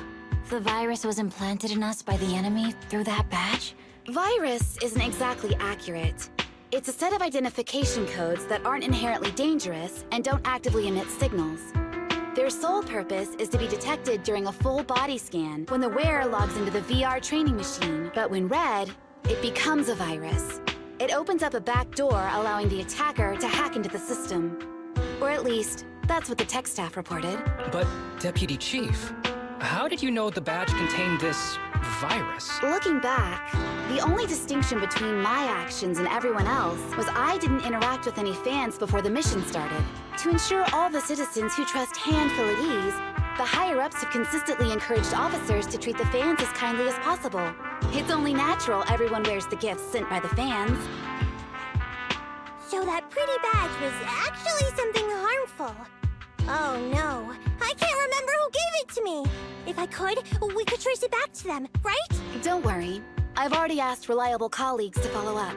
the virus was implanted in us by the enemy through that badge? Virus isn't exactly accurate. It's a set of identification codes that aren't inherently dangerous and don't actively emit signals. Their sole purpose is to be detected during a full body scan when the wearer logs into the VR training machine. But when read, it becomes a virus. It opens up a back door, allowing the attacker to hack into the system. Or at least, that's what the tech staff reported. But, Deputy Chief, how did you know the badge contained this virus? Looking back, the only distinction between my actions and everyone else was I didn't interact with any fans before the mission started. To ensure all the citizens who trust Han feel at ease, the higher-ups have consistently encouraged officers to treat the fans as kindly as possible. It's only natural everyone wears the gifts sent by the fans. So that pretty badge was actually something harmful. Oh no, I can't remember who gave it to me. If I could, we could trace it back to them, right? Don't worry. I've already asked reliable colleagues to follow up.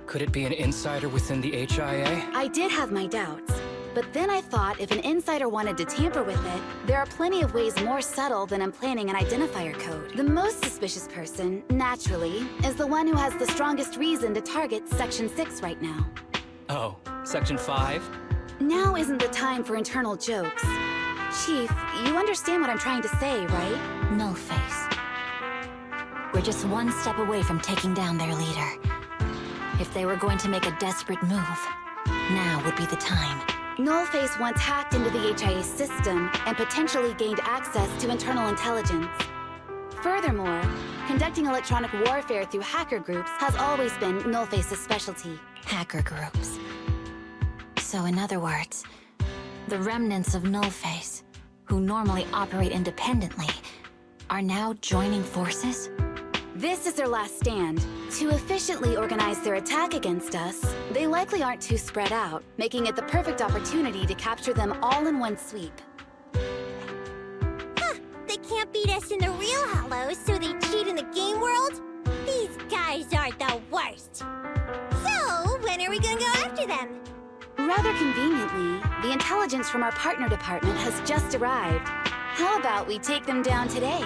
Could it be an insider within the HIA? I did have my doubts. But then I thought if an insider wanted to tamper with it, there are plenty of ways more subtle than implanting an identifier code. The most suspicious person, naturally, is the one who has the strongest reason to target Section 6 right now. Oh, Section 5? Now isn't the time for internal jokes. Chief, you understand what I'm trying to say, right? Nullface. We're just one step away from taking down their leader. If they were going to make a desperate move, now would be the time. Nullface once hacked into the HIA system and potentially gained access to internal intelligence. Furthermore, conducting electronic warfare through hacker groups has always been Nullface's specialty. Hacker groups. So in other words, the remnants of Nullface, who normally operate independently, are now joining forces? This is their last stand. To efficiently organize their attack against us, they likely aren't too spread out, making it the perfect opportunity to capture them all in one sweep. Huh, they can't beat us in the real Hollows, so they cheat in the game world? These guys are the worst. So, when are we gonna go after them? Rather conveniently, the intelligence from our partner department has just arrived. How about we take them down today?